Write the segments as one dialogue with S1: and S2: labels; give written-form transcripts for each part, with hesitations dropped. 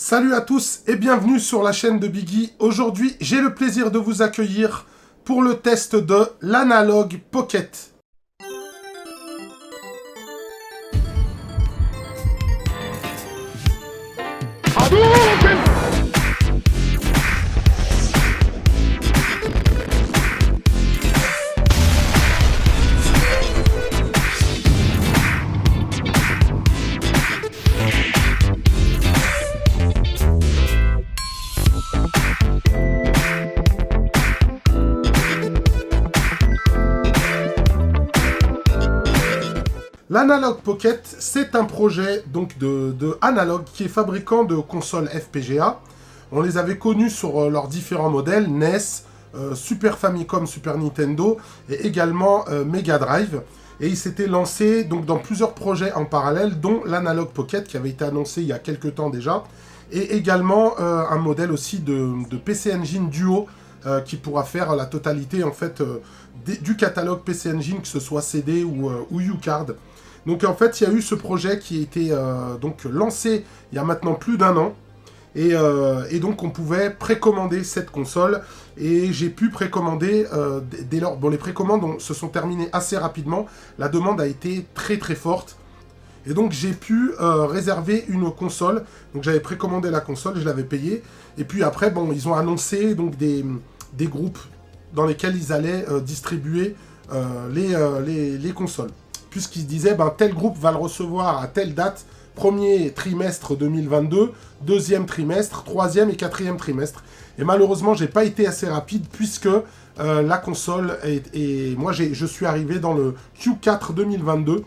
S1: Salut à tous et bienvenue sur la chaîne de Biggy. Aujourd'hui, j'ai le plaisir de vous accueillir pour le test de l'Analog Pocket. L'Analog Pocket, c'est un projet donc de Analog qui est fabricant de consoles FPGA. On les avait connus sur leurs différents modèles, NES, Super Famicom, Super Nintendo et également Mega Drive. Et ils s'étaient lancés donc dans plusieurs projets en parallèle, dont l'Analog Pocket qui avait été annoncé il y a quelques temps déjà, et également un modèle aussi de PC Engine Duo qui pourra faire la totalité en fait du catalogue PC Engine, que ce soit CD ou U-Card. Donc en fait, il y a eu ce projet qui a été donc lancé il y a maintenant plus d'un an. Et donc on pouvait précommander cette console. Et j'ai pu précommander dès lors. Bon, les précommandes se sont terminées assez rapidement. La demande a été très très forte. Et donc j'ai pu réserver une console. Donc j'avais précommandé la console, je l'avais payée. Et puis après, bon, ils ont annoncé donc des groupes dans lesquels ils allaient distribuer les consoles. Puisqu'ils disaient, ben, tel groupe va le recevoir à telle date, premier trimestre 2022, deuxième trimestre, troisième et quatrième trimestre. Et malheureusement, j'ai pas été assez rapide, puisque la console moi, je suis arrivé dans le Q4 2022,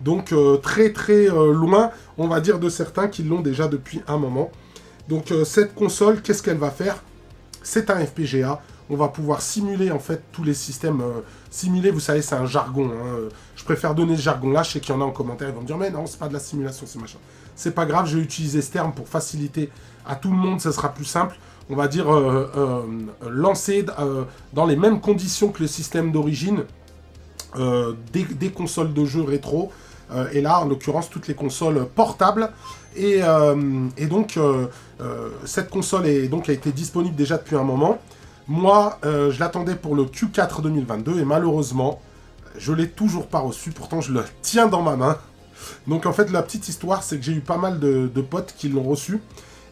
S1: donc très très loin, on va dire, de certains qui l'ont déjà depuis un moment. Donc cette console, qu'est-ce qu'elle va faire? C'est un FPGA. On va pouvoir simuler en fait tous les systèmes. Simuler, vous savez, c'est un jargon. Hein. Je préfère donner ce jargon-là. Je sais qu'il y en a en commentaire, ils vont me dire, mais non, c'est pas de la simulation, c'est machin. C'est pas grave, je vais utiliser ce terme pour faciliter à tout le monde, ça sera plus simple. On va dire lancer dans les mêmes conditions que le système d'origine des consoles de jeux rétro. Et là, en l'occurrence, toutes les consoles portables. Et donc, cette console a été disponible déjà depuis un moment. Moi, je l'attendais pour le Q4 2022 et malheureusement, je ne l'ai toujours pas reçu. Pourtant, je le tiens dans ma main. Donc, en fait, la petite histoire, c'est que j'ai eu pas mal de potes qui l'ont reçu.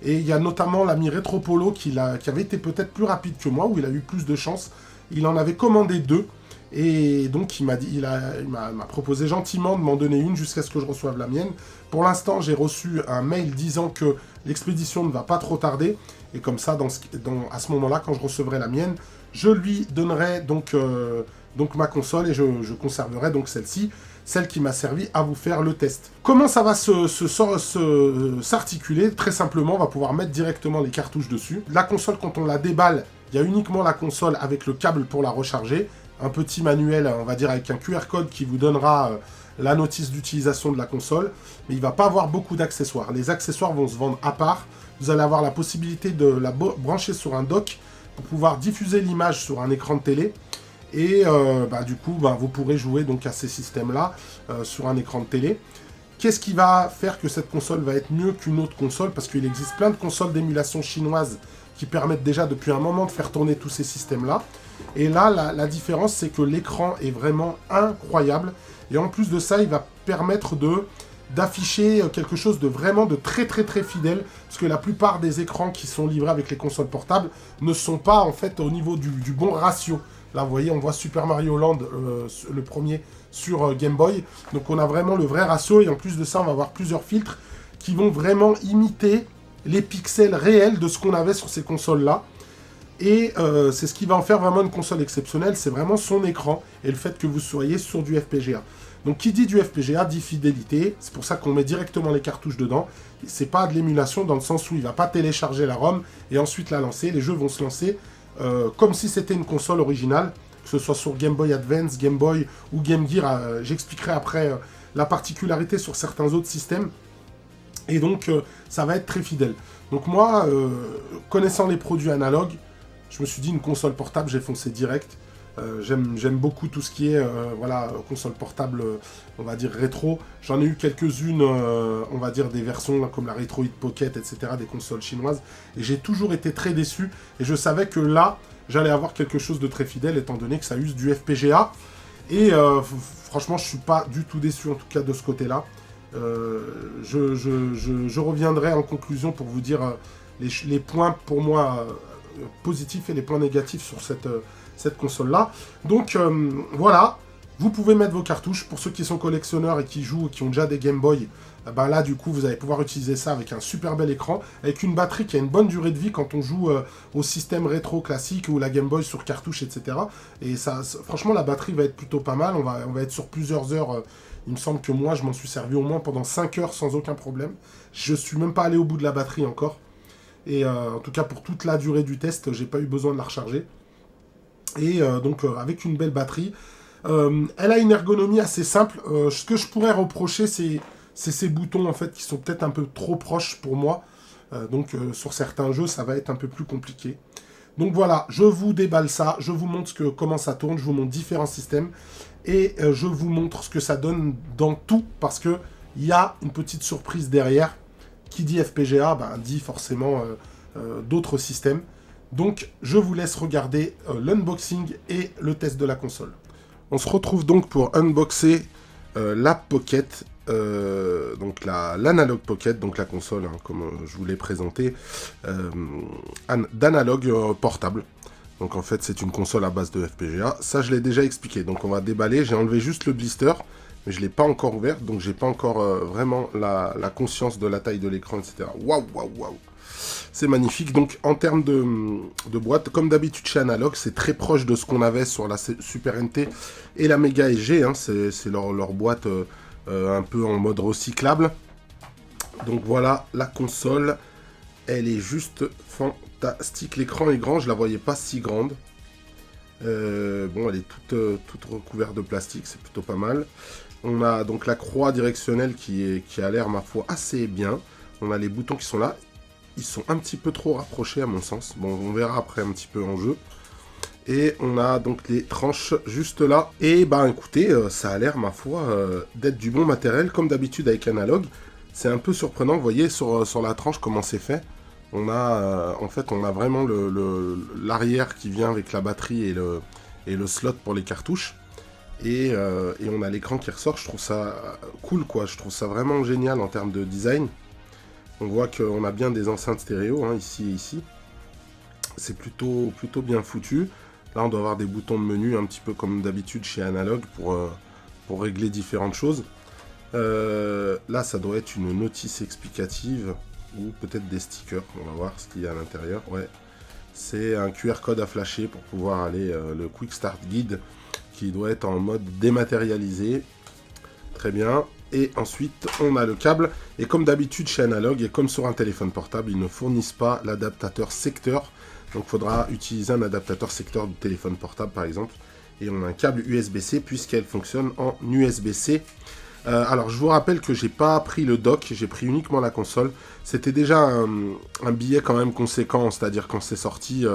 S1: Et il y a notamment l'ami Retropolo qui avait été peut-être plus rapide que moi, où il a eu plus de chance. Il en avait commandé 2. Et donc, il m'a proposé gentiment de m'en donner une jusqu'à ce que je reçoive la mienne. Pour l'instant, j'ai reçu un mail disant que l'expédition ne va pas trop tarder. Et comme ça, à ce moment-là, quand je recevrai la mienne, je lui donnerai donc ma console et je conserverai donc celle-ci, celle qui m'a servi à vous faire le test. Comment ça va s'articuler? Très simplement, on va pouvoir mettre directement les cartouches dessus. La console, quand on la déballe, il y a uniquement la console avec le câble pour la recharger. Un petit manuel, on va dire, avec un QR code qui vous donnera la notice d'utilisation de la console. Mais il ne va pas avoir beaucoup d'accessoires. Les accessoires vont se vendre à part. Vous allez avoir la possibilité de la brancher sur un dock pour pouvoir diffuser l'image sur un écran de télé. Et du coup, vous pourrez jouer donc à ces systèmes-là sur un écran de télé. Qu'est-ce qui va faire que cette console va être mieux qu'une autre console? Parce qu'il existe plein de consoles d'émulation chinoises qui permettent déjà depuis un moment de faire tourner tous ces systèmes-là. Et là, la différence, c'est que l'écran est vraiment incroyable. Et en plus de ça, il va permettre d'afficher quelque chose de vraiment de très très très fidèle, parce que la plupart des écrans qui sont livrés avec les consoles portables ne sont pas en fait au niveau du bon ratio. Là vous voyez, on voit Super Mario Land, le premier sur Game Boy, donc on a vraiment le vrai ratio, et en plus de ça on va avoir plusieurs filtres qui vont vraiment imiter les pixels réels de ce qu'on avait sur ces consoles là. Et c'est ce qui va en faire vraiment une console exceptionnelle, c'est vraiment son écran et le fait que vous soyez sur du FPGA. Donc qui dit du FPGA dit fidélité, c'est pour ça qu'on met directement les cartouches dedans. C'est pas de l'émulation dans le sens où il va pas télécharger la ROM et ensuite la lancer. Les jeux vont se lancer comme si c'était une console originale, que ce soit sur Game Boy Advance, Game Boy ou Game Gear. J'expliquerai après la particularité sur certains autres systèmes. Et donc ça va être très fidèle. Donc moi, connaissant les produits analogues, je me suis dit une console portable, j'ai foncé direct. J'aime beaucoup tout ce qui est voilà, console portable, on va dire rétro. J'en ai eu quelques-unes, on va dire des versions là, comme la Retroid Pocket, etc., des consoles chinoises. Et j'ai toujours été très déçu. Et je savais que là, j'allais avoir quelque chose de très fidèle, étant donné que ça use du FPGA. Et franchement, je suis pas du tout déçu, en tout cas de ce côté-là. Je reviendrai en conclusion pour vous dire les points pour moi positifs et les points négatifs sur cette console-là. Donc voilà, vous pouvez mettre vos cartouches. Pour ceux qui sont collectionneurs et qui jouent, qui ont déjà des Game Boy, ben là du coup vous allez pouvoir utiliser ça avec un super bel écran, avec une batterie qui a une bonne durée de vie quand on joue au système rétro classique ou la Game Boy sur cartouche, etc. Et ça, franchement la batterie va être plutôt pas mal, on va être sur plusieurs heures. Il me semble que moi je m'en suis servi au moins pendant 5 heures sans aucun problème. Je suis même pas allé au bout de la batterie encore. Et en tout cas pour toute la durée du test, j'ai pas eu besoin de la recharger. Et donc avec une belle batterie. Elle a une ergonomie assez simple. Ce que je pourrais reprocher, c'est ces boutons en fait qui sont peut-être un peu trop proches pour moi. Donc sur certains jeux, ça va être un peu plus compliqué. Donc voilà, je vous déballe ça, je vous montre comment ça tourne, je vous montre différents systèmes. Et je vous montre ce que ça donne dans tout, parce qu'il y a une petite surprise derrière. Qui dit FPGA, ben, dit forcément d'autres systèmes. Donc, je vous laisse regarder l'unboxing et le test de la console. On se retrouve donc pour unboxer la Pocket, donc l'Analog Pocket, donc la console, hein, comme je vous l'ai présenté, d'analogue portable. Donc en fait, c'est une console à base de FPGA. Ça, je l'ai déjà expliqué. Donc on va déballer. J'ai enlevé juste le blister, mais je ne l'ai pas encore ouvert. Donc j'ai pas encore vraiment la conscience de la taille de l'écran, etc. Waouh, waouh, waouh. C'est magnifique. Donc en termes de boîte, comme d'habitude chez Analog, c'est très proche de ce qu'on avait sur la Super NT et la Mega SG. Hein. C'est leur boîte un peu en mode recyclable. Donc voilà la console. Elle est juste fantastique. L'écran est grand, je la voyais pas si grande. Bon, elle est toute recouverte de plastique, c'est plutôt pas mal. On a donc la croix directionnelle qui a l'air, ma foi, assez bien. On a les boutons qui sont là. Ils sont un petit peu trop rapprochés à mon sens. Bon, on verra après un petit peu en jeu. Et on a donc les tranches juste là. Et bah écoutez, ça a l'air, ma foi, d'être du bon matériel. Comme d'habitude avec Analog. C'est un peu surprenant, vous voyez sur la tranche comment c'est fait. On a, en fait, on a vraiment l'arrière qui vient avec la batterie et le slot pour les cartouches. Et on a l'écran qui ressort. Je trouve ça cool, quoi. Je trouve ça vraiment génial en termes de design. On voit qu'on a bien des enceintes stéréo, hein, ici et ici. C'est plutôt bien foutu. Là, on doit avoir des boutons de menu, un petit peu comme d'habitude chez Analog, pour régler différentes choses. Là, ça doit être une notice explicative. Ou peut-être des stickers, on va voir ce qu'il y a à l'intérieur. Ouais, c'est un QR code à flasher pour pouvoir aller le Quick Start Guide qui doit être en mode dématérialisé. Très bien. Et ensuite, on a le câble. Et comme d'habitude chez Analog, et comme sur un téléphone portable, ils ne fournissent pas l'adaptateur secteur. Donc il faudra utiliser un adaptateur secteur du téléphone portable par exemple. Et on a un câble USB-C puisqu'elle fonctionne en USB-C. Alors je vous rappelle que j'ai pas pris le dock, j'ai pris uniquement la console. C'était déjà un billet quand même conséquent, c'est-à-dire quand c'est sorti,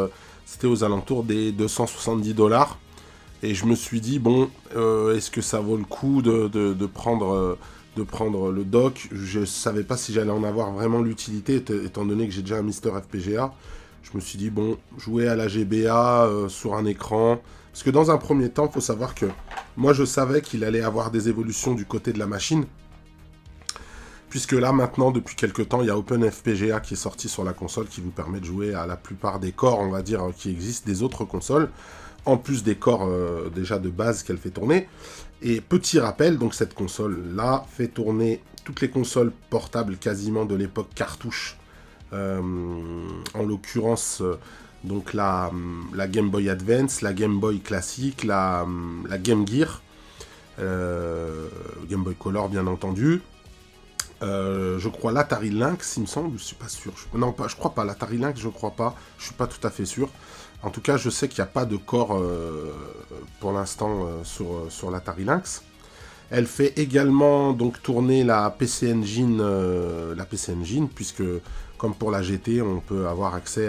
S1: c'était aux alentours des 270$. Et je me suis dit, bon, est-ce que ça vaut le coup de prendre le dock? Je savais pas si j'allais en avoir vraiment l'utilité, étant donné que j'ai déjà un Mister FPGA. Je me suis dit, bon, jouer à la GBA sur un écran... Parce que dans un premier temps, il faut savoir que moi, je savais qu'il allait avoir des évolutions du côté de la machine. Puisque là, maintenant, depuis quelques temps, il y a OpenFPGA qui est sorti sur la console qui vous permet de jouer à la plupart des corps, on va dire, qui existent des autres consoles. En plus des corps déjà de base qu'elle fait tourner. Et petit rappel, donc cette console-là fait tourner toutes les consoles portables quasiment de l'époque cartouche. En l'occurrence... Donc la Game Boy Advance, la Game Boy classique, la Game Gear, Game Boy Color bien entendu. Je crois l'Atari Lynx, il me semble, je suis pas sûr. Non, je crois pas, l'Atari Lynx, je crois pas. Je suis pas tout à fait sûr. En tout cas, je sais qu'il n'y a pas de corps pour l'instant sur l'Atari Lynx. Elle fait également donc tourner la PC Engine, puisque comme pour la GT, on peut avoir accès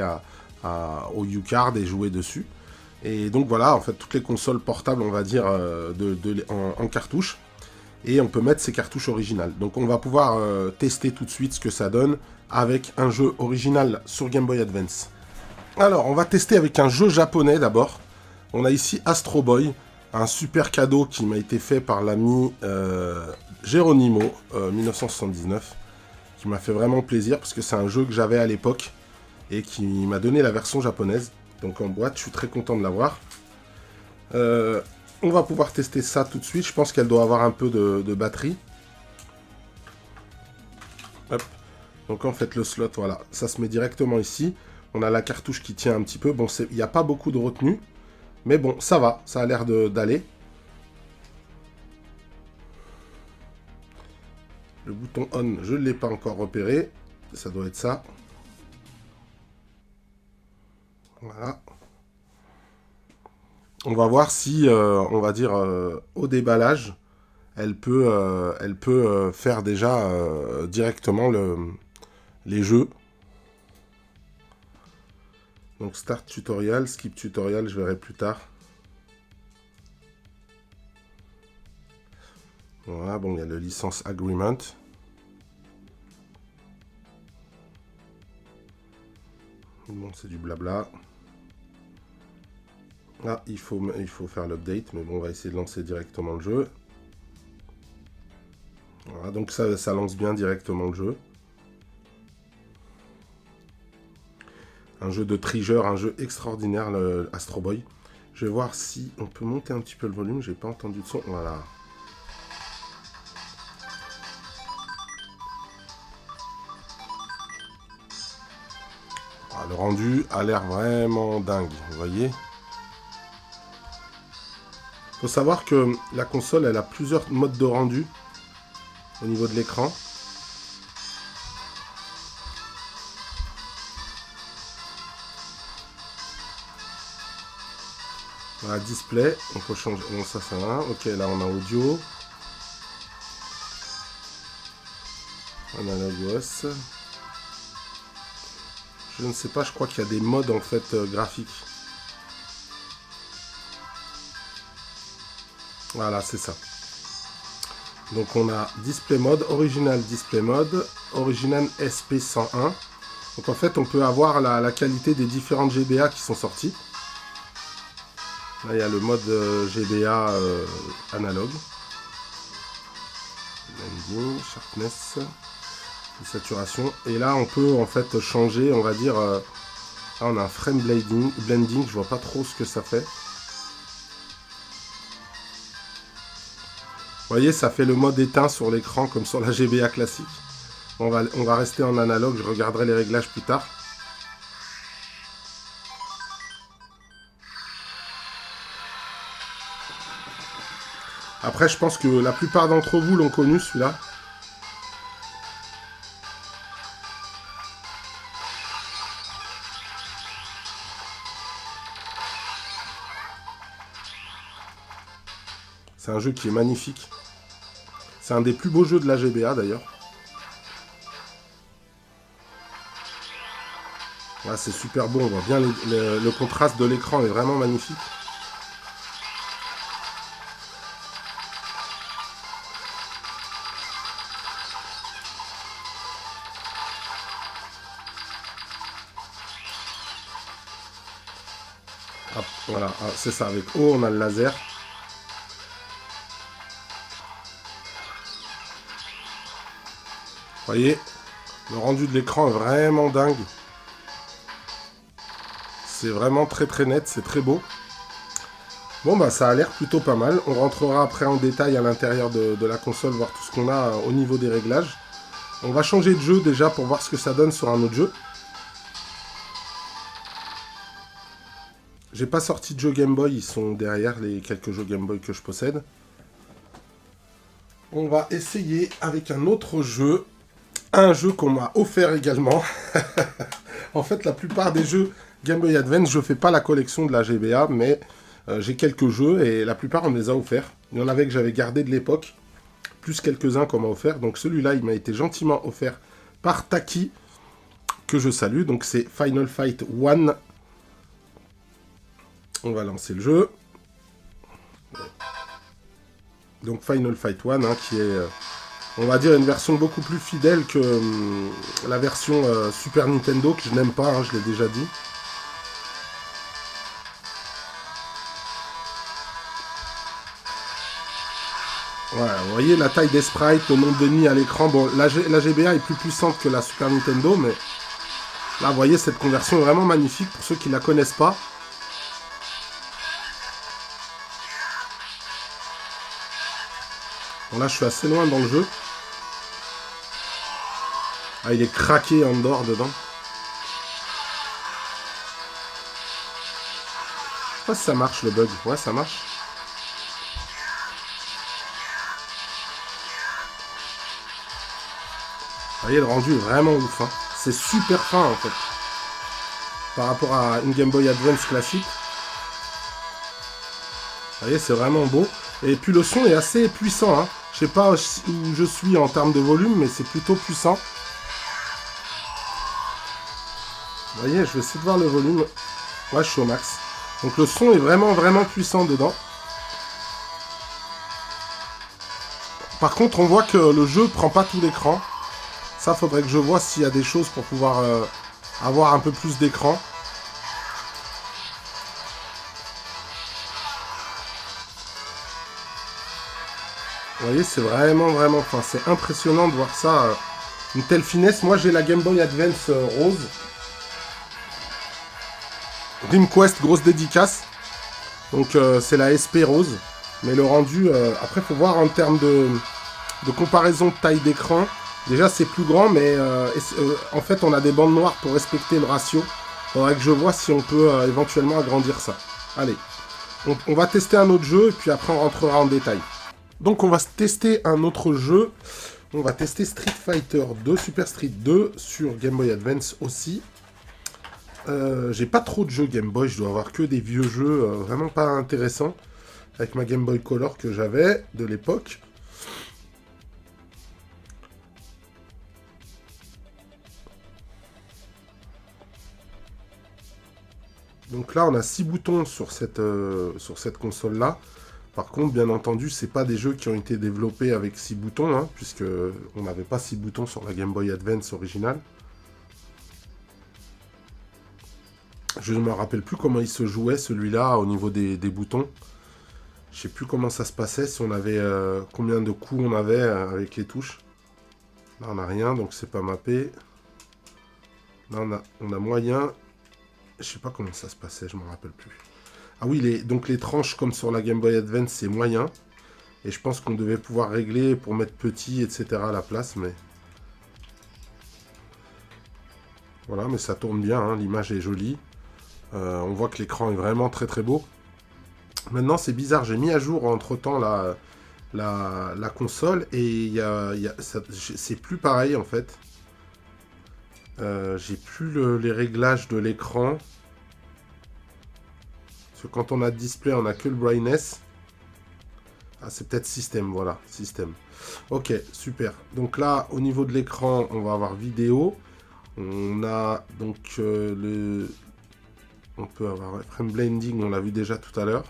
S1: au U-Card et jouer dessus. Et donc voilà, en fait, toutes les consoles portables, on va dire, en cartouche. Et on peut mettre ces cartouches originales. Donc on va pouvoir tester tout de suite ce que ça donne avec un jeu original sur Game Boy Advance. Alors, on va tester avec un jeu japonais d'abord. On a ici Astro Boy, un super cadeau qui m'a été fait par l'ami Geronimo, 1979, qui m'a fait vraiment plaisir parce que c'est un jeu que j'avais à l'époque et qui m'a donné la version japonaise. Donc en boîte, je suis très content de l'avoir. On va pouvoir tester ça tout de suite. Je pense qu'elle doit avoir un peu de batterie. Hop. Donc en fait, le slot, voilà, ça se met directement ici. On a la cartouche qui tient un petit peu. Bon, il n'y a pas beaucoup de retenue. Mais bon, ça va. Ça a l'air d'aller. Le bouton on, je ne l'ai pas encore repéré. Ça doit être ça. Voilà. On va voir si, on va dire, au déballage, elle peut faire déjà directement les jeux. Donc start tutorial, skip tutorial, je verrai plus tard. Voilà, bon, il y a le licence agreement. Bon, c'est du blabla. Ah, il faut faire l'update, mais bon, on va essayer de lancer directement le jeu. Voilà, donc ça lance bien directement le jeu. Un jeu de Treasure, un jeu extraordinaire, le Astro Boy. Je vais voir si on peut monter un petit peu le volume, j'ai pas entendu de son. Voilà. Ah, le rendu a l'air vraiment dingue, vous voyez. Faut savoir que la console, elle a plusieurs modes de rendu au niveau de l'écran. Voilà, display, on peut changer. Bon, ça va. Ok, là on a audio. Analogos. Je ne sais pas, je crois qu'il y a des modes en fait graphiques. Voilà, c'est ça. Donc on a Display Mode, Original Display Mode, Original SP101. Donc en fait on peut avoir la qualité des différentes GBA qui sont sorties. Là il y a le mode GBA analogue. Blending, Sharpness, saturation. Et là on peut en fait changer, on va dire... là on a un Frame Blending, je vois pas trop ce que ça fait. Vous voyez, ça fait le mode éteint sur l'écran comme sur la GBA classique. On va rester en analogue, je regarderai les réglages plus tard. Après, je pense que la plupart d'entre vous l'ont connu, celui-là. C'est un jeu qui est magnifique. C'est un des plus beaux jeux de la GBA, d'ailleurs. Ouais, c'est super beau, on voit bien le contraste de l'écran est vraiment magnifique. Hop, voilà, c'est ça, avec O on a le laser. Vous voyez, le rendu de l'écran est vraiment dingue. C'est vraiment très très net, c'est très beau. Bon bah ça a l'air plutôt pas mal. On rentrera après en détail à l'intérieur de la console, voir tout ce qu'on a au niveau des réglages. On va changer de jeu déjà pour voir ce que ça donne sur un autre jeu. J'ai pas sorti de jeux Game Boy, ils sont derrière les quelques jeux Game Boy que je possède. On va essayer avec un autre jeu. Un jeu qu'on m'a offert également. En fait, la plupart des jeux Game Boy Advance, je fais pas la collection de la GBA, mais j'ai quelques jeux et la plupart on me les a offerts. Il y en avait que j'avais gardé de l'époque, plus quelques-uns qu'on m'a offert. Donc celui-là, il m'a été gentiment offert par Taki, que je salue. Donc c'est Final Fight 1. On va lancer le jeu. Donc Final Fight 1, hein, qui est, on va dire, une version beaucoup plus fidèle que la version Super Nintendo, que je n'aime pas, hein, je l'ai déjà dit. Voilà, vous voyez la taille des sprites, le nombre d'ennemis à l'écran. Bon, la GBA est plus puissante que la Super Nintendo, mais là, vous voyez, cette conversion est vraiment magnifique pour ceux qui ne la connaissent pas. Bon, là, je suis assez loin dans le jeu. Ah, il est craqué en dehors dedans. Je sais pas si ça marche le bug. Ouais, ça marche. Vous voyez, le rendu est vraiment ouf. Hein. C'est super fin en fait. Par rapport à une Game Boy Advance classique. Vous voyez, c'est vraiment beau. Et puis le son est assez puissant. Hein. Je sais pas où je suis en termes de volume, mais c'est plutôt puissant. Vous voyez, je vais essayer de voir le volume. Ouais, je suis au max. Donc le son est vraiment, vraiment puissant dedans. Par contre, on voit que le jeu prend pas tout l'écran. Ça, faudrait que je vois s'il y a des choses pour pouvoir avoir un peu plus d'écran. Vous voyez, c'est vraiment, vraiment... Enfin, c'est impressionnant de voir ça. Une telle finesse. Moi, j'ai la Game Boy Advance rose. DreamQuest, grosse dédicace. Donc, c'est la SP rose. Mais le rendu... après, il faut voir en termes de comparaison de taille d'écran. Déjà, c'est plus grand, mais en fait, on a des bandes noires pour respecter le ratio. Il faudrait que je vois si on peut éventuellement agrandir ça. Allez, on va tester un autre jeu, et puis après, on rentrera en détail. Donc, on va tester un autre jeu. On va tester Street Fighter 2, Super Street 2, sur Game Boy Advance aussi. J'ai pas trop de jeux Game Boy, je dois avoir que des vieux jeux vraiment pas intéressants. Avec ma Game Boy Color que j'avais de l'époque. Donc là, on a 6 boutons sur cette console-là. Par contre, bien entendu, c'est pas des jeux qui ont été développés avec 6 boutons, hein, puisque on n'avait pas 6 boutons sur la Game Boy Advance originale. Je ne me rappelle plus comment il se jouait, celui-là, au niveau des boutons. Je sais plus comment ça se passait, si on avait combien de coups on avait avec les touches. Là, on n'a rien, donc c'est pas mappé. Là, on a moyen. Je sais pas comment ça se passait, je m'en rappelle plus. Ah oui, donc les tranches comme sur la Game Boy Advance, c'est moyen. Et je pense qu'on devait pouvoir régler pour mettre petit, etc. à la place, mais... Voilà, mais ça tourne bien, hein, l'image est jolie. On voit que l'écran est vraiment très très beau. Maintenant, c'est bizarre, j'ai mis à jour entre-temps la console, et c'est plus pareil en fait. J'ai plus les réglages de l'écran. Parce que quand on a display, on a que le brightness. Ah, c'est peut-être système, voilà, système. Ok, super. Donc là, au niveau de l'écran, on va avoir vidéo. On a donc on peut avoir frame blending, on l'a vu déjà tout à l'heure.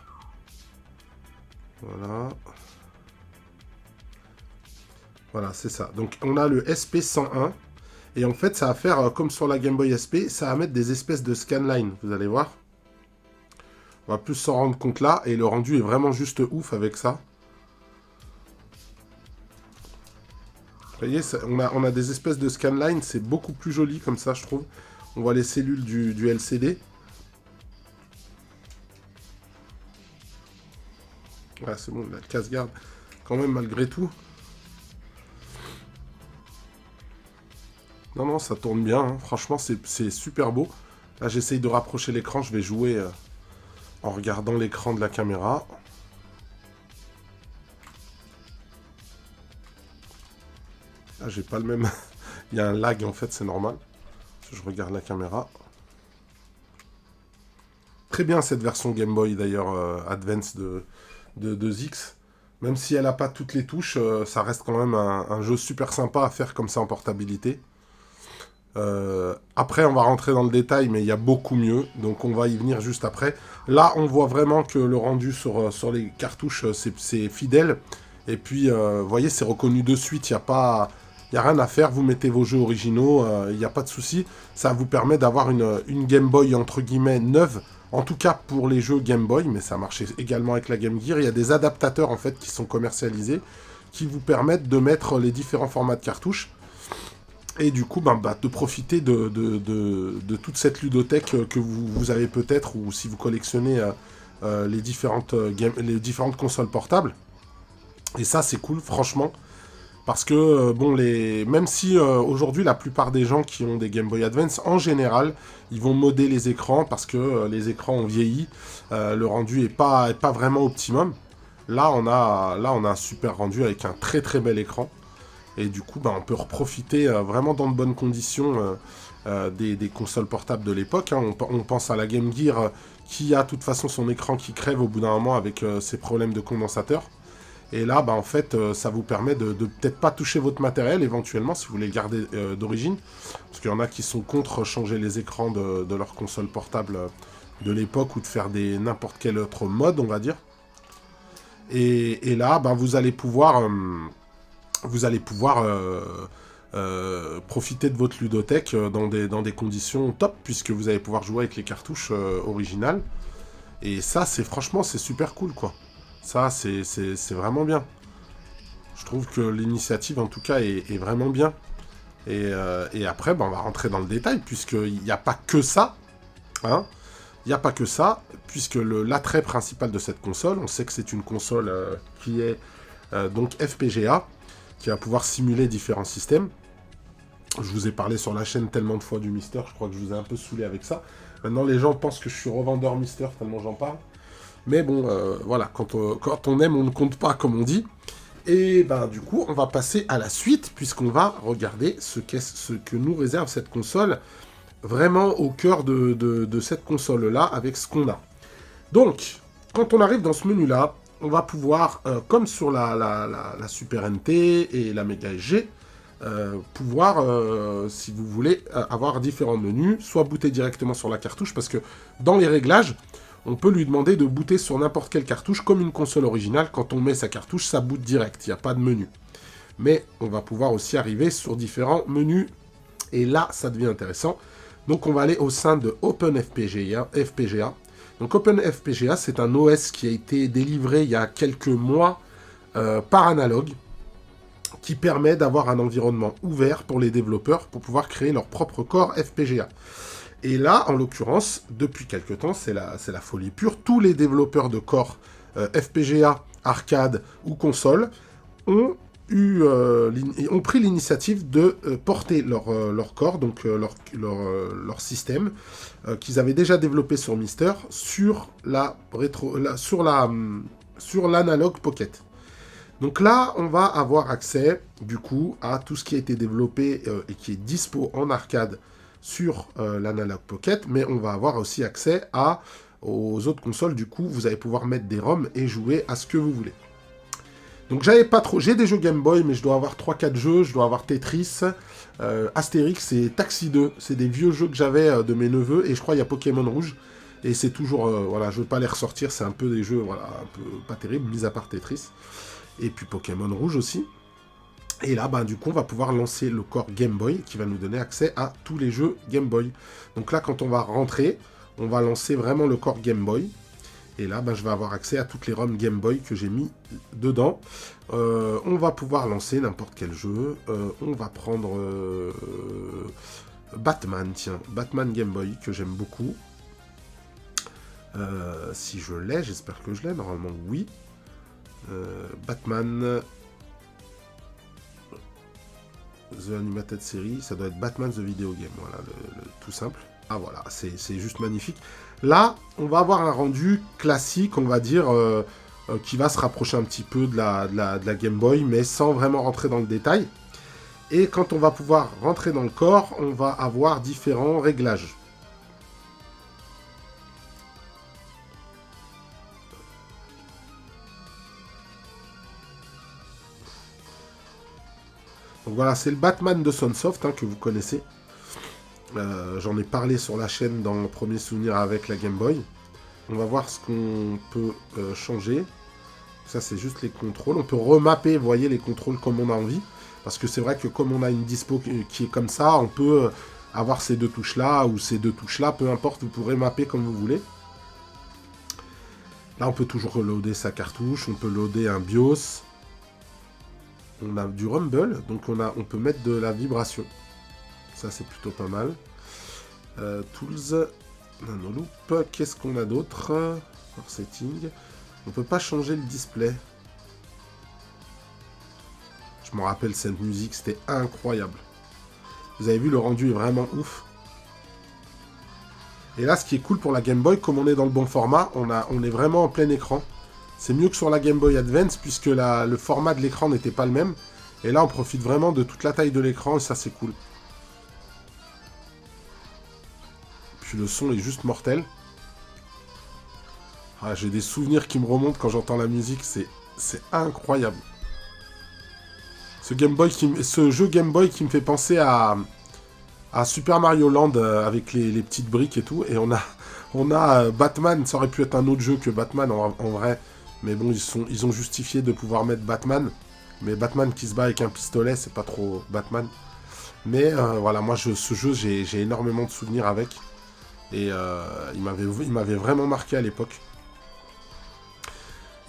S1: Voilà. Voilà, c'est ça. Donc on a le SP101. Et en fait, ça va faire comme sur la Game Boy SP, ça va mettre des espèces de scanline, vous allez voir. On va plus s'en rendre compte là, et le rendu est vraiment juste ouf avec ça. Vous voyez, on a des espèces de scanline, c'est beaucoup plus joli comme ça, je trouve. On voit les cellules du LCD. Ouais, c'est bon, la casse-garde, quand même, malgré tout. Non, non, ça tourne bien, hein. Franchement, c'est super beau. Là, j'essaye de rapprocher l'écran, je vais jouer en regardant l'écran de la caméra. Là, j'ai pas le même... Il y a un lag, en fait, c'est normal. Je regarde la caméra. Très bien, cette version Game Boy, d'ailleurs, Advance de 2X. Même si elle n'a pas toutes les touches, ça reste quand même un jeu super sympa à faire comme ça en portabilité. Après, on va rentrer dans le détail, mais il y a beaucoup mieux, donc on va y venir juste après. Là, on voit vraiment que le rendu sur les cartouches, c'est fidèle. Et puis, vous voyez, c'est reconnu de suite, il n'y a rien à faire, vous mettez vos jeux originaux, il n'y a pas de souci. Ça vous permet d'avoir une Game Boy, entre guillemets, neuve, en tout cas pour les jeux Game Boy, mais ça marchait également avec la Game Gear. Il y a des adaptateurs, en fait, qui sont commercialisés, qui vous permettent de mettre les différents formats de cartouches. Et du coup, de profiter de toute cette ludothèque que vous avez peut-être, ou si vous collectionnez les différentes consoles portables. Et ça, c'est cool, franchement. Parce que, même si aujourd'hui, la plupart des gens qui ont des Game Boy Advance, en général, ils vont modder les écrans parce que les écrans ont vieilli. Le rendu est pas vraiment optimum. Là, on a un super rendu avec un très très bel écran. Et du coup, on peut reprofiter vraiment dans de bonnes conditions des consoles portables de l'époque. Hein. On pense à la Game Gear qui a de toute façon son écran qui crève au bout d'un moment avec ses problèmes de condensateur. Et là, en fait, ça vous permet de peut-être pas toucher votre matériel éventuellement si vous voulez le garder d'origine. Parce qu'il y en a qui sont contre changer les écrans de leur console portable de l'époque ou de faire n'importe quel autre mode, on va dire. Et là, vous allez pouvoir... profiter de votre ludothèque dans des conditions top, puisque vous allez pouvoir jouer avec les cartouches originales. Et ça, franchement, c'est super cool, quoi. Ça, c'est vraiment bien. Je trouve que l'initiative, en tout cas, est vraiment bien. Et après, on va rentrer dans le détail, puisqu'il n'y a pas que ça. Hein. Il n'y a pas que ça, puisque l'attrait principal de cette console, on sait que c'est une console qui est donc FPGA, qui va pouvoir simuler différents systèmes. Je vous ai parlé sur la chaîne tellement de fois du Mister, je crois que je vous ai un peu saoulé avec ça. Maintenant, les gens pensent que je suis revendeur Mister, tellement j'en parle. Mais bon, voilà, quand on aime, on ne compte pas, comme on dit. Et du coup, on va passer à la suite, puisqu'on va regarder ce que nous réserve cette console, vraiment au cœur de cette console-là, avec ce qu'on a. Donc, quand on arrive dans ce menu-là, on va pouvoir, comme sur la Super NT et la Mega SG, pouvoir, si vous voulez, avoir différents menus, soit booter directement sur la cartouche, parce que dans les réglages, on peut lui demander de booter sur n'importe quelle cartouche, comme une console originale. Quand on met sa cartouche, ça boot direct, il n'y a pas de menu. Mais on va pouvoir aussi arriver sur différents menus, et là, ça devient intéressant. Donc on va aller au sein de OpenFPGA. Donc OpenFPGA, c'est un OS qui a été délivré il y a quelques mois par Analog, qui permet d'avoir un environnement ouvert pour les développeurs pour pouvoir créer leur propre corps FPGA. Et là, en l'occurrence, depuis quelques temps, c'est la folie pure. Tous les développeurs de corps FPGA, arcade ou console ont pris l'initiative de porter leur corps, donc leur système, qu'ils avaient déjà développé sur Mister, sur l'Analog Pocket. Donc là, on va avoir accès, du coup, à tout ce qui a été développé et qui est dispo en arcade sur l'Analog Pocket, mais on va avoir aussi accès aux autres consoles. Du coup, vous allez pouvoir mettre des ROM et jouer à ce que vous voulez. Donc j'ai des jeux Game Boy, mais je dois avoir 3-4 jeux. Je dois avoir Tetris, Astérix et Taxi 2. C'est des vieux jeux que j'avais de mes neveux, et je crois qu'il y a Pokémon Rouge. Et c'est toujours, voilà, je ne veux pas les ressortir, c'est un peu des jeux, voilà, un peu pas terribles, mis à part Tetris. Et puis Pokémon Rouge aussi. Et là, du coup, on va pouvoir lancer le corps Game Boy, qui va nous donner accès à tous les jeux Game Boy. Donc là, quand on va rentrer, on va lancer vraiment le corps Game Boy. Et là, je vais avoir accès à toutes les ROM Game Boy que j'ai mis dedans. On va pouvoir lancer n'importe quel jeu. On va prendre Batman, tiens. Batman Game Boy, que j'aime beaucoup. Si je l'ai, j'espère que je l'ai. Normalement, oui. Batman... The Animated Series, ça doit être Batman The Video Game, voilà, le tout simple. Ah voilà, c'est juste magnifique. Là, on va avoir un rendu classique, on va dire, qui va se rapprocher un petit peu de la Game Boy, mais sans vraiment rentrer dans le détail. Et quand on va pouvoir rentrer dans le corps, on va avoir différents réglages. Donc voilà, c'est le Batman de Sunsoft que vous connaissez. J'en ai parlé sur la chaîne dans le premier souvenir avec la Game Boy. On va voir ce qu'on peut changer. Ça, c'est juste les contrôles. On peut remapper, vous voyez, les contrôles comme on a envie. Parce que c'est vrai que comme on a une dispo qui est comme ça, on peut avoir ces deux touches-là ou ces deux touches-là. Peu importe, vous pourrez mapper comme vous voulez. Là, on peut toujours reloader sa cartouche. On peut loader un BIOS. On a du rumble. Donc, on peut mettre de la vibration. Ça, c'est plutôt pas mal. Tools. Nanoloop. Qu'est-ce qu'on a d'autre? For setting. On peut pas changer le display. Je me rappelle cette musique, c'était incroyable. Vous avez vu, le rendu est vraiment ouf. Et là, ce qui est cool pour la Game Boy, comme on est dans le bon format, on est vraiment en plein écran. C'est mieux que sur la Game Boy Advance, puisque le format de l'écran n'était pas le même. Et là, on profite vraiment de toute la taille de l'écran, et ça, c'est cool. Puis le son est juste mortel. Ah, j'ai des souvenirs qui me remontent quand j'entends la musique, c'est incroyable. Ce jeu Game Boy qui me fait penser à Super Mario Land avec les petites briques et tout. Et on a Batman, ça aurait pu être un autre jeu que Batman en vrai. Mais bon, ils ont justifié de pouvoir mettre Batman. Mais Batman qui se bat avec un pistolet, c'est pas trop Batman. Mais voilà, moi ce jeu, j'ai énormément de souvenirs avec. Et il m'avait vraiment marqué à l'époque.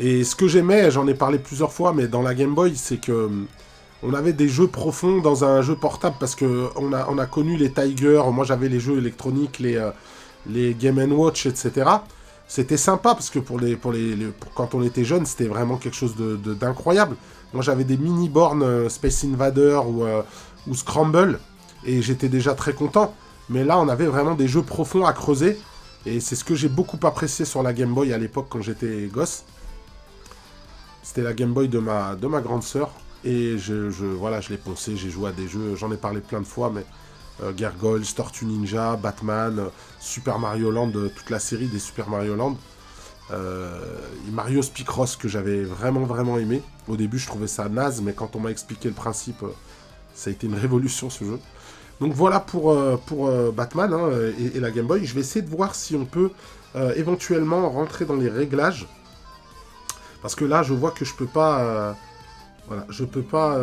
S1: Et ce que j'aimais, j'en ai parlé plusieurs fois, mais dans la Game Boy, c'est que on avait des jeux profonds dans un jeu portable, parce que on a connu les Tiger, moi j'avais les jeux électroniques, les Game & Watch, etc. C'était sympa, parce que pour quand on était jeune, c'était vraiment quelque chose d'incroyable. Moi j'avais des mini-bornes Space Invader ou Scramble, et j'étais déjà très content. Mais là, on avait vraiment des jeux profonds à creuser, et c'est ce que j'ai beaucoup apprécié sur la Game Boy à l'époque quand j'étais gosse. C'était la Game Boy de ma grande sœur. Et voilà, je l'ai poncé, j'ai joué à des jeux, j'en ai parlé plein de fois, mais Gargoyles, Tortue Ninja, Batman, Super Mario Land, toute la série des Super Mario Land. Mario Picross que j'avais vraiment aimé. Au début, je trouvais ça naze, mais quand on m'a expliqué le principe, ça a été une révolution ce jeu. Donc voilà pour Batman hein, et la Game Boy. Je vais essayer de voir si on peut éventuellement rentrer dans les réglages. Parce que là, je vois que je peux pas... voilà, je peux pas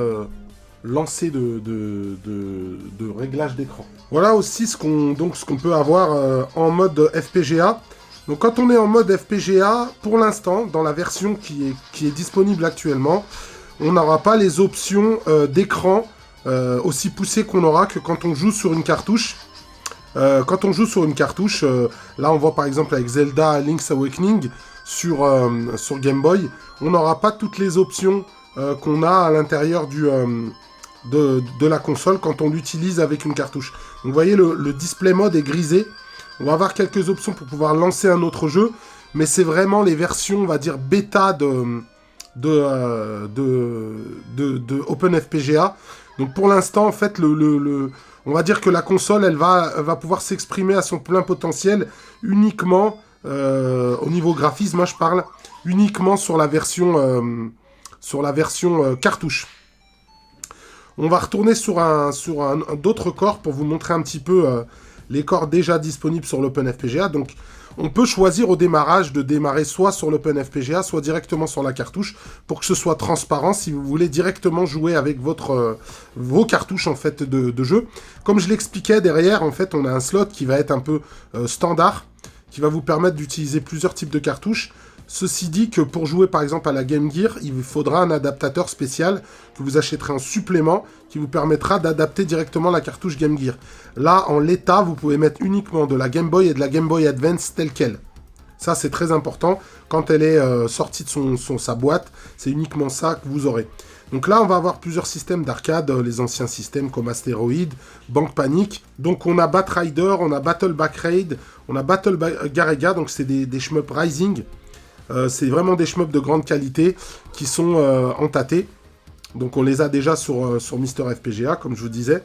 S1: lancer de réglage d'écran. Voilà aussi ce qu'on peut avoir en mode FPGA. Donc quand on est en mode FPGA, pour l'instant, dans la version qui est disponible actuellement, on n'aura pas les options d'écran aussi poussées qu'on aura que quand on joue sur une cartouche. Quand on joue sur une cartouche, là on voit par exemple avec Zelda Link's Awakening sur Game Boy, on n'aura pas toutes les options qu'on a à l'intérieur de la console quand on l'utilise avec une cartouche. Donc vous voyez, le display mode est grisé. On va avoir quelques options pour pouvoir lancer un autre jeu, mais c'est vraiment les versions, on va dire, bêta de OpenFPGA. Donc pour l'instant, en fait, on va dire que la console, elle va pouvoir s'exprimer à son plein potentiel uniquement, au niveau graphisme, hein, je parle, uniquement sur la version cartouche. On va retourner sur d'autres corps pour vous montrer un petit peu les corps déjà disponibles sur l'OpenFPGA. Donc on peut choisir au démarrage de démarrer soit sur l'OpenFPGA, soit directement sur la cartouche, pour que ce soit transparent si vous voulez directement jouer avec vos cartouches en fait de jeu. Comme je l'expliquais, derrière en fait on a un slot qui va être un peu standard, qui va vous permettre d'utiliser plusieurs types de cartouches. Ceci dit que pour jouer par exemple à la Game Gear, il vous faudra un adaptateur spécial que vous achèterez en supplément qui vous permettra d'adapter directement la cartouche Game Gear. Là, en l'état, vous pouvez mettre uniquement de la Game Boy et de la Game Boy Advance telle quelle. Ça, c'est très important. Quand elle est sortie de sa boîte, c'est uniquement ça que vous aurez. Donc là, on va avoir plusieurs systèmes d'arcade, les anciens systèmes comme Asteroid, Bank Panic. Donc on a Batrider, on a Battle Back Raid, on a Battle Garega, donc c'est des shmups Rising. C'est vraiment des shmups de grande qualité qui sont entâtés. Donc on les a déjà sur Mister FPGA, comme je vous disais.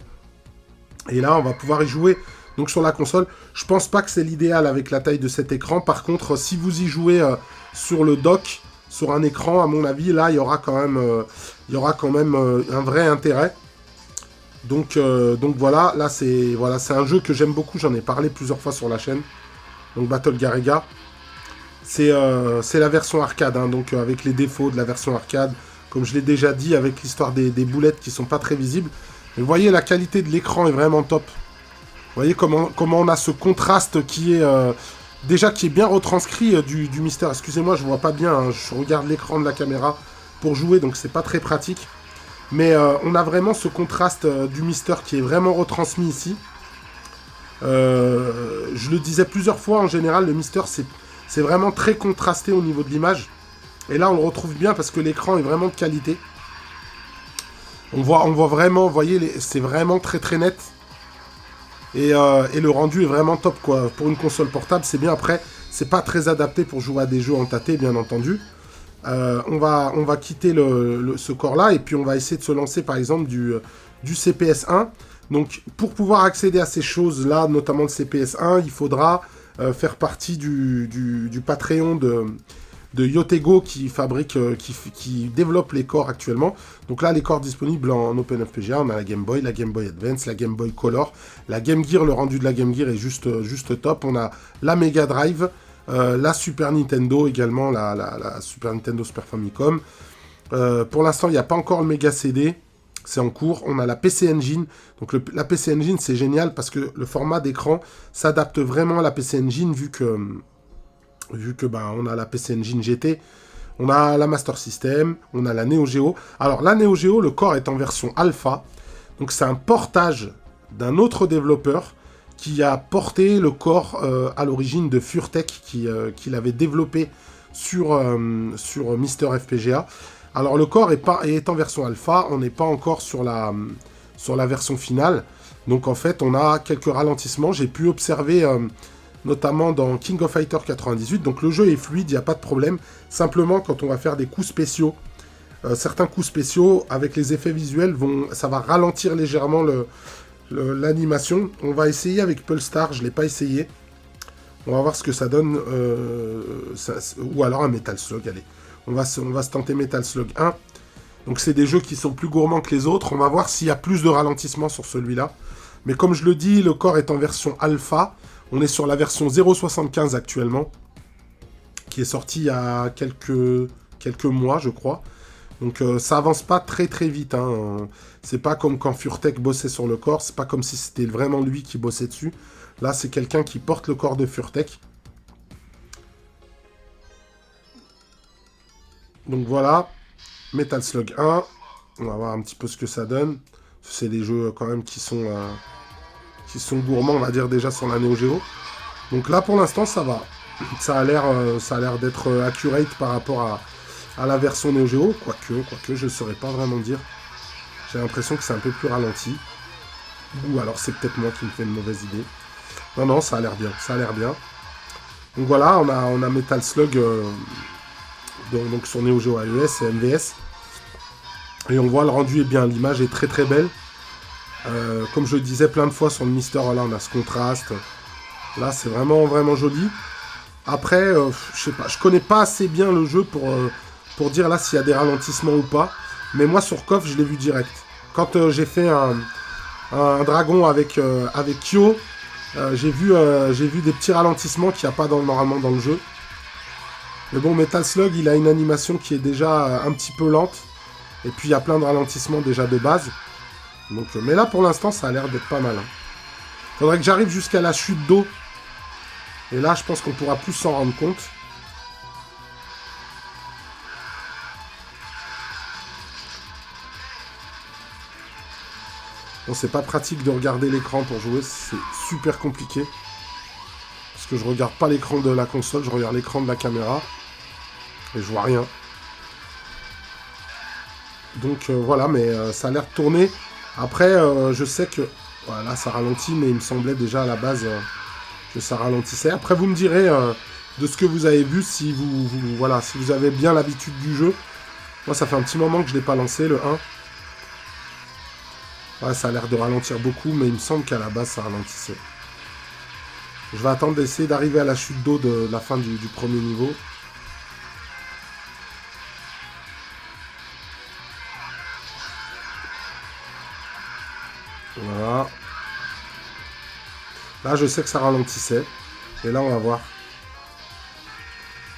S1: Et là, on va pouvoir y jouer donc sur la console. Je pense pas que c'est l'idéal avec la taille de cet écran. Par contre, si vous y jouez sur le dock, sur un écran, à mon avis, là, il y aura quand même un vrai intérêt. Donc voilà, là c'est un jeu que j'aime beaucoup, j'en ai parlé plusieurs fois sur la chaîne. Donc Battle Garegga. C'est la version arcade, hein, donc avec les défauts de la version arcade, comme je l'ai déjà dit, avec l'histoire des boulettes qui sont pas très visibles. Mais vous voyez, la qualité de l'écran est vraiment top. Vous voyez comment on a ce contraste qui est déjà qui est bien retranscrit du Mister. Excusez-moi, je vois pas bien, hein, je regarde l'écran de la caméra pour jouer, donc c'est pas très pratique. Mais on a vraiment ce contraste du Mister qui est vraiment retransmis ici. Je le disais plusieurs fois, en général, le Mister, c'est vraiment très contrasté au niveau de l'image. Et là, on le retrouve bien parce que l'écran est vraiment de qualité. On voit vraiment, vous voyez, c'est vraiment très très net. Et le rendu est vraiment top, quoi. Pour une console portable, c'est bien. Après, c'est pas très adapté pour jouer à des jeux en tâté, bien entendu. On va quitter ce corps-là et puis on va essayer de se lancer, par exemple, du CPS 1. Donc, pour pouvoir accéder à ces choses-là, notamment le CPS 1, il faudra faire partie du Patreon de Yotego qui fabrique, qui développe les corps actuellement. Donc là, les corps disponibles en OpenFPGA, on a la Game Boy Advance, la Game Boy Color, la Game Gear, le rendu de la Game Gear est juste top. On a la Mega Drive, la Super Nintendo également, la Super Nintendo Super Famicom. Pour l'instant, il n'y a pas encore le Mega CD, c'est en cours. On a la PC Engine. Donc la PC Engine, c'est génial parce que le format d'écran s'adapte vraiment à la PC Engine vu que on a la PC Engine GT, on a la Master System, on a la Neo Geo. Alors la Neo Geo, le corps est en version alpha, donc c'est un portage d'un autre développeur qui a porté le corps à l'origine de Furtek, qu'il avait développé sur Mister FPGA. Alors le corps est en version alpha, on n'est pas encore sur la version finale, donc en fait on a quelques ralentissements. J'ai pu observer notamment dans King of Fighter 98, donc le jeu est fluide, il n'y a pas de problème. Simplement, quand on va faire des coups spéciaux, certains coups spéciaux, avec les effets visuels, ça va ralentir légèrement l'animation. On va essayer avec Pulstar, je ne l'ai pas essayé. On va voir ce que ça donne, ou alors un Metal Slug, allez. On va se tenter Metal Slug 1. Donc c'est des jeux qui sont plus gourmands que les autres, on va voir s'il y a plus de ralentissement sur celui-là. Mais comme je le dis, le corps est en version alpha. On est sur la version 0.75 actuellement, qui est sortie il y a quelques mois, je crois. Donc ça avance pas très très vite. Hein. C'est pas comme quand Furtek bossait sur le corps, c'est pas comme si c'était vraiment lui qui bossait dessus. Là, c'est quelqu'un qui porte le corps de Furtek. Donc voilà, Metal Slug 1. On va voir un petit peu ce que ça donne. C'est des jeux quand même qui sont gourmands, on va dire, déjà sur la Neo Geo. Donc là, pour l'instant, ça va. Ça a l'air d'être accurate par rapport à la version Neo Geo. Quoique, je ne saurais pas vraiment dire. J'ai l'impression que c'est un peu plus ralenti. Ou alors, c'est peut-être moi qui me fais une mauvaise idée. Non, ça a l'air bien. Ça a l'air bien. Donc voilà, on a Metal Slug donc sur Neo Geo AES et MVS. Et on voit le rendu est bien. L'image est très très belle. Comme je le disais plein de fois sur le Mister, là on a ce contraste. Là c'est vraiment vraiment joli. Après, je sais pas, je connais pas assez bien le jeu pour dire là s'il y a des ralentissements ou pas. Mais moi sur KOF je l'ai vu direct. Quand j'ai fait un dragon avec Kyo, j'ai vu des petits ralentissements qu'il n'y a pas normalement dans le jeu. Mais bon, Metal Slug il a une animation qui est déjà un petit peu lente. Et puis il y a plein de ralentissements déjà de base. Donc, mais là, pour l'instant, ça a l'air d'être pas mal. Hein. Faudrait que j'arrive jusqu'à la chute d'eau. Et là, je pense qu'on pourra plus s'en rendre compte. Bon, c'est pas pratique de regarder l'écran pour jouer. C'est super compliqué. Parce que je regarde pas l'écran de la console, je regarde l'écran de la caméra. Et je vois rien. Donc, voilà, mais ça a l'air de tourner. Après, je sais que... Voilà, ça ralentit, mais il me semblait déjà à la base que ça ralentissait. Après, vous me direz de ce que vous avez vu, si voilà, si vous avez bien l'habitude du jeu. Moi, ça fait un petit moment que je ne l'ai pas lancé, le 1. Ouais, ça a l'air de ralentir beaucoup, mais il me semble qu'à la base, ça ralentissait. Je vais attendre d'essayer d'arriver à la chute d'eau de la fin du premier niveau. Là, je sais que ça ralentissait. Et là, on va voir.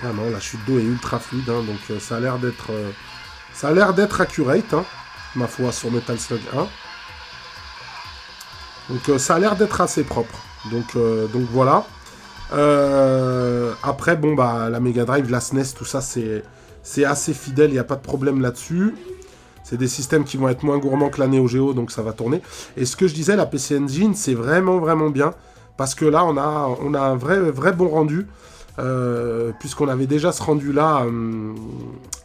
S1: Ah non, la chute d'eau est ultra fluide, hein, donc ça a l'air d'être... ça a l'air d'être accurate, hein, ma foi, sur Metal Slug 1. Donc ça a l'air d'être assez propre. Donc voilà. Après, bon, bah, la Mega Drive, la SNES, tout ça, c'est assez fidèle, il n'y a pas de problème là-dessus. C'est des systèmes qui vont être moins gourmands que la Neo Geo, donc ça va tourner. Et ce que je disais, la PC Engine, c'est vraiment, vraiment bien. Parce que là, on a un vrai bon rendu. Puisqu'on avait déjà ce rendu-là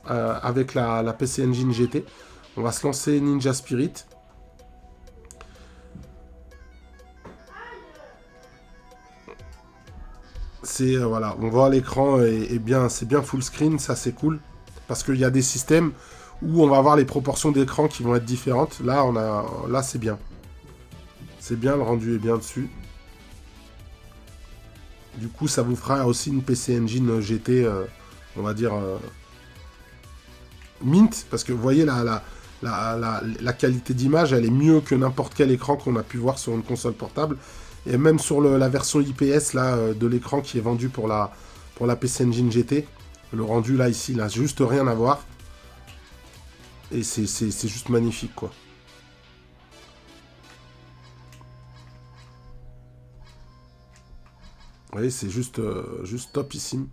S1: avec la PC Engine GT. On va se lancer Ninja Spirit. C'est voilà, on voit l'écran et bien, c'est bien full screen, ça c'est cool. Parce qu'il y a des systèmes où on va avoir les proportions d'écran qui vont être différentes. Là, là c'est bien. C'est bien, le rendu est bien dessus. Du coup, ça vous fera aussi une PC Engine GT, on va dire, mint, parce que vous voyez, la qualité d'image, elle est mieux que n'importe quel écran qu'on a pu voir sur une console portable. Et même sur la version IPS là, de l'écran qui est vendu pour la PC Engine GT, le rendu là, ici, n'a juste rien à voir. Et c'est juste magnifique, quoi. Vous voyez, c'est juste topissime.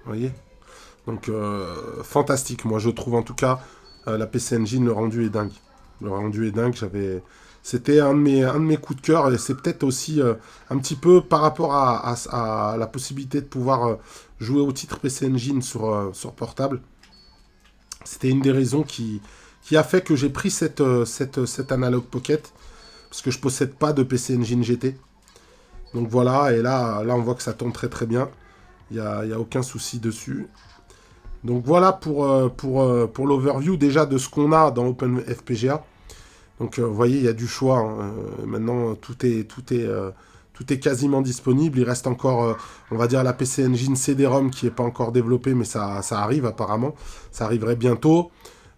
S1: Vous voyez? Donc, fantastique. Moi, je trouve en tout cas, la PC Engine, le rendu est dingue. Le rendu est dingue. C'était un de mes coups de cœur. Et c'est peut-être aussi un petit peu par rapport à la possibilité de pouvoir jouer au titre PC Engine sur portable. C'était une des raisons qui a fait que j'ai pris cet Analog Pocket. Parce que je possède pas de PC Engine GT. Donc voilà, et là on voit que ça tourne très très bien. Il n'y a aucun souci dessus. Donc voilà pour l'overview déjà de ce qu'on a dans OpenFPGA. Donc vous voyez, il y a du choix. Hein. Maintenant, tout est quasiment disponible. Il reste encore, on va dire, la PC Engine CD-ROM qui n'est pas encore développée, mais ça arrive apparemment. Ça arriverait bientôt.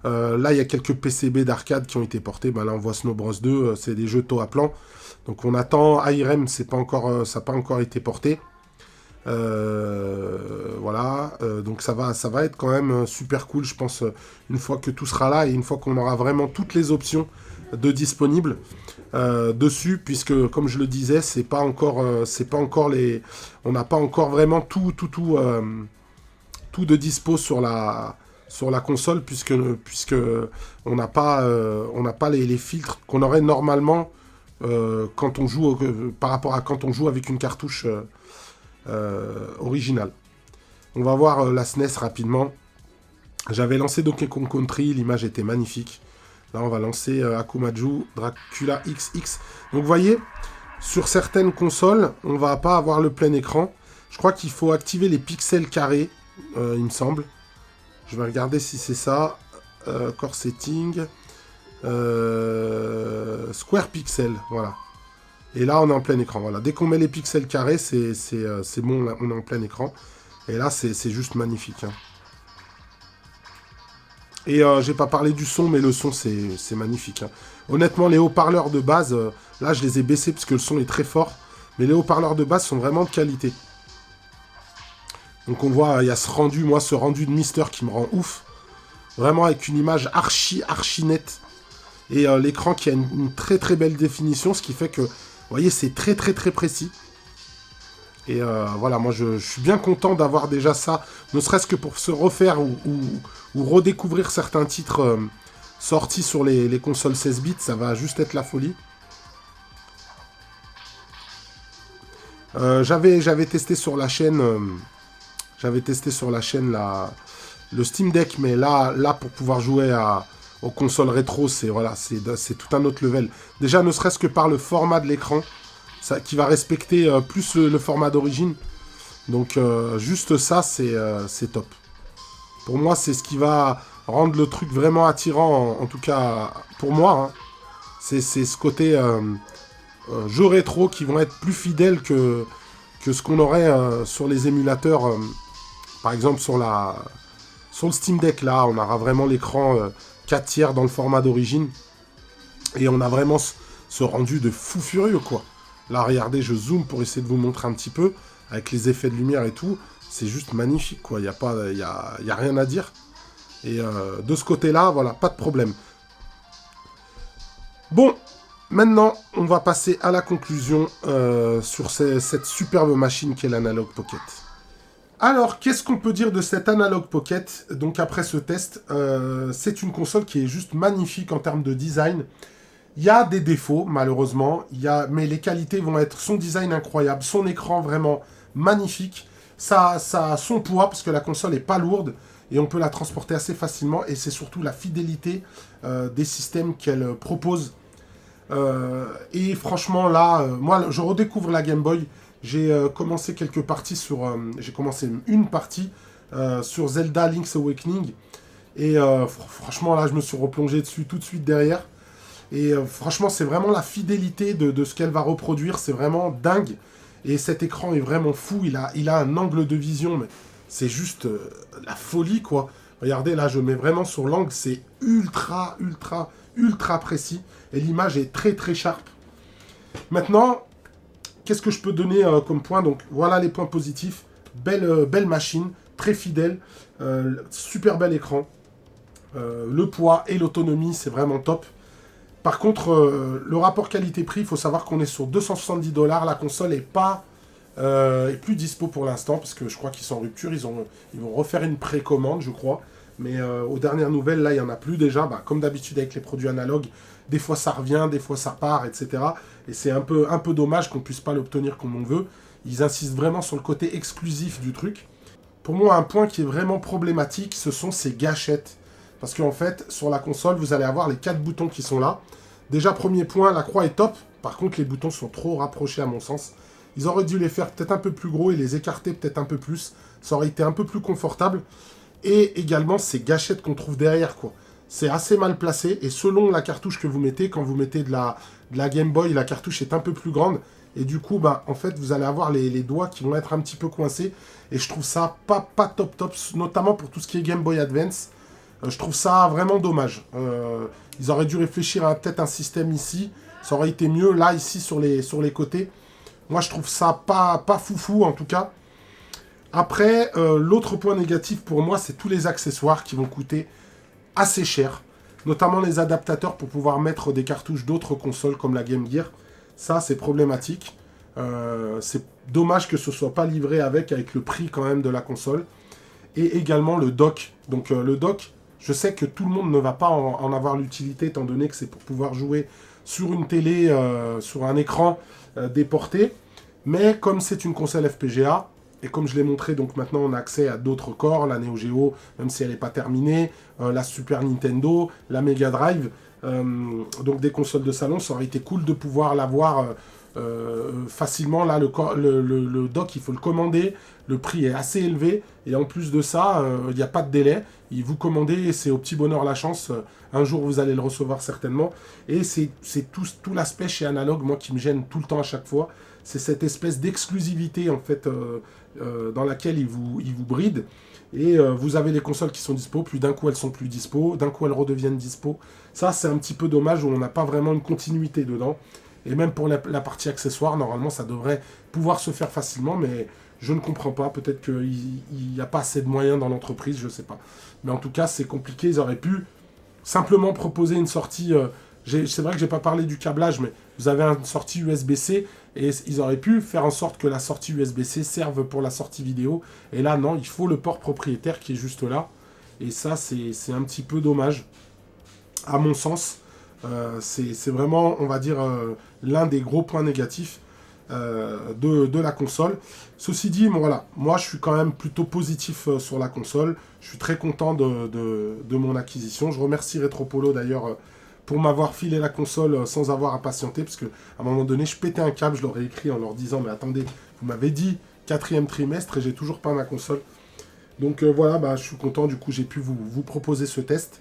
S1: Là, il y a quelques PCB d'arcade qui ont été portés. Ben, là, on voit Snow Bros 2, c'est des jeux taux à plan. Donc on attend. IRM, ça n'a pas encore été porté. Voilà, donc ça va être quand même super cool, je pense, une fois que tout sera là et une fois qu'on aura vraiment toutes les options de disponibles dessus, puisque comme je le disais, c'est pas encore on n'a pas encore vraiment tout de dispo sur la console, puisque on n'a pas les filtres qu'on aurait normalement quand on joue par rapport à quand on joue avec une cartouche original. On va voir la SNES rapidement. J'avais lancé Donkey Kong Country, l'image était magnifique. Là, on va lancer Akumaju Dracula XX. Donc, vous voyez, sur certaines consoles, on va pas avoir le plein écran. Je crois qu'il faut activer les pixels carrés, il me semble. Je vais regarder si c'est ça. Core Setting. Square Pixel, voilà. Et là, on est en plein écran. Voilà. Dès qu'on met les pixels carrés, c'est bon, là, on est en plein écran. Et là, c'est juste magnifique. Hein. Et j'ai pas parlé du son, mais le son, c'est magnifique. Hein. Honnêtement, les haut-parleurs de base, là, je les ai baissés parce que le son est très fort. Mais les haut-parleurs de base sont vraiment de qualité. Donc on voit, il y a ce rendu de Mister qui me rend ouf. Vraiment avec une image archi nette. Et l'écran qui a une très très belle définition, ce qui fait que, vous voyez, c'est très très très précis. Et voilà, moi je suis bien content d'avoir déjà ça, ne serait-ce que pour se refaire ou redécouvrir certains titres sortis sur les consoles 16 bits, ça va juste être la folie. J'avais testé sur la chaîne, le Steam Deck, mais là pour pouvoir jouer aux consoles rétro, c'est tout un autre level. Déjà, ne serait-ce que par le format de l'écran, qui va respecter plus le format d'origine. Donc, juste ça, c'est top. Pour moi, c'est ce qui va rendre le truc vraiment attirant, en tout cas pour moi. Hein. C'est ce côté jeux rétro qui vont être plus fidèles que ce qu'on aurait sur les émulateurs. Par exemple, sur le Steam Deck, là, on aura vraiment l'écran 4 tiers dans le format d'origine. Et on a vraiment ce rendu de fou furieux, quoi. Là, regardez, je zoome pour essayer de vous montrer un petit peu, avec les effets de lumière et tout. C'est juste magnifique, quoi. Il n'y a rien à dire. Et de ce côté-là, voilà, pas de problème. Bon, maintenant, on va passer à la conclusion sur cette superbe machine qu'est l'Analog Pocket. Alors, qu'est-ce qu'on peut dire de cette Analog Pocket? Donc, après ce test, c'est une console qui est juste magnifique en termes de design. Il y a des défauts, malheureusement, mais les qualités vont être son design incroyable, son écran vraiment magnifique, ça a son poids, parce que la console n'est pas lourde, et on peut la transporter assez facilement, et c'est surtout la fidélité des systèmes qu'elle propose. Et franchement, là, moi, je redécouvre la Game Boy. J'ai commencé quelques parties sur... j'ai commencé une partie sur Zelda Link's Awakening, et franchement, là, je me suis replongé dessus tout de suite derrière. Et franchement, c'est vraiment la fidélité de ce qu'elle va reproduire. C'est vraiment dingue. Et cet écran est vraiment fou. Il a un angle de vision, mais c'est juste la folie, quoi. Regardez, là, je mets vraiment sur l'angle. C'est ultra, ultra, ultra précis. Et l'image est très, très sharp. Maintenant, qu'est-ce que je peux donner comme point? Donc, voilà les points positifs. Belle machine, très fidèle. Super bel écran. Le poids et l'autonomie, c'est vraiment top. Par contre, le rapport qualité-prix, il faut savoir qu'on est sur 270 $. La console est plus dispo pour l'instant, parce que je crois qu'ils sont en rupture. Ils vont refaire une précommande, je crois. Mais aux dernières nouvelles, là, il n'y en a plus déjà. Bah, comme d'habitude avec les produits analogues, des fois ça revient, des fois ça part, etc. Et c'est un peu dommage qu'on ne puisse pas l'obtenir comme on veut. Ils insistent vraiment sur le côté exclusif du truc. Pour moi, un point qui est vraiment problématique, ce sont ces gâchettes. Parce qu'en fait, sur la console, vous allez avoir les 4 boutons qui sont là. Déjà, premier point, la croix est top. Par contre, les boutons sont trop rapprochés à mon sens. Ils auraient dû les faire peut-être un peu plus gros et les écarter peut-être un peu plus. Ça aurait été un peu plus confortable. Et également, ces gâchettes qu'on trouve derrière, quoi. C'est assez mal placé. Et selon la cartouche que vous mettez, quand vous mettez de la Game Boy, la cartouche est un peu plus grande. Et du coup, bah, en fait, vous allez avoir les doigts qui vont être un petit peu coincés. Et je trouve ça pas top, notamment pour tout ce qui est Game Boy Advance. Je trouve ça vraiment dommage. Ils auraient dû réfléchir à peut-être un système ici. Ça aurait été mieux. Là, ici, sur les côtés. Moi, je trouve ça pas foufou, en tout cas. Après, l'autre point négatif pour moi, c'est tous les accessoires qui vont coûter assez cher. Notamment les adaptateurs pour pouvoir mettre des cartouches d'autres consoles comme la Game Gear. Ça, c'est problématique. C'est dommage que ce soit pas livré avec le prix quand même de la console. Et également le dock. Donc le dock... Je sais que tout le monde ne va pas en avoir l'utilité, étant donné que c'est pour pouvoir jouer sur une télé, sur un écran déporté. Mais comme c'est une console FPGA, et comme je l'ai montré, donc maintenant on a accès à d'autres corps, la Neo Geo, même si elle n'est pas terminée, la Super Nintendo, la Mega Drive, donc des consoles de salon, ça aurait été cool de pouvoir l'avoir facilement. Là, le dock, il faut le commander, le prix est assez élevé, et en plus de ça, il n'y a pas de délai. Vous commandez, et c'est au petit bonheur la chance. Un jour, vous allez le recevoir certainement. Et c'est tout l'aspect chez Analog, moi, qui me gêne tout le temps à chaque fois. C'est cette espèce d'exclusivité, en fait, dans laquelle ils vous brident. Et vous avez les consoles qui sont dispo, puis d'un coup, elles sont plus dispo, d'un coup, elles redeviennent dispo. Ça, c'est un petit peu dommage, où on n'a pas vraiment une continuité dedans. Et même pour la partie accessoire, normalement, ça devrait pouvoir se faire facilement, mais je ne comprends pas. Peut-être qu'il n'y a pas assez de moyens dans l'entreprise, je ne sais pas. Mais en tout cas, c'est compliqué. Ils auraient pu simplement proposer une sortie... c'est vrai que je n'ai pas parlé du câblage, mais vous avez une sortie USB-C, et ils auraient pu faire en sorte que la sortie USB-C serve pour la sortie vidéo. Et là, non, il faut le port propriétaire qui est juste là. Et ça, c'est un petit peu dommage, à mon sens. C'est vraiment, on va dire, l'un des gros points négatifs de la console. Ceci dit, bon, voilà, moi je suis quand même plutôt positif sur la console. Je suis très content de mon acquisition. Je remercie Retropolo d'ailleurs pour m'avoir filé la console sans avoir à patienter, parce qu'à un moment donné, je pétais un câble, je leur ai écrit en leur disant « Mais attendez, vous m'avez dit 4e trimestre et j'ai toujours pas ma console. » Donc voilà, bah, je suis content, du coup j'ai pu vous proposer ce test.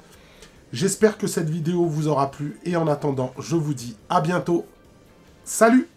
S1: J'espère que cette vidéo vous aura plu, et en attendant, je vous dis à bientôt. Salut!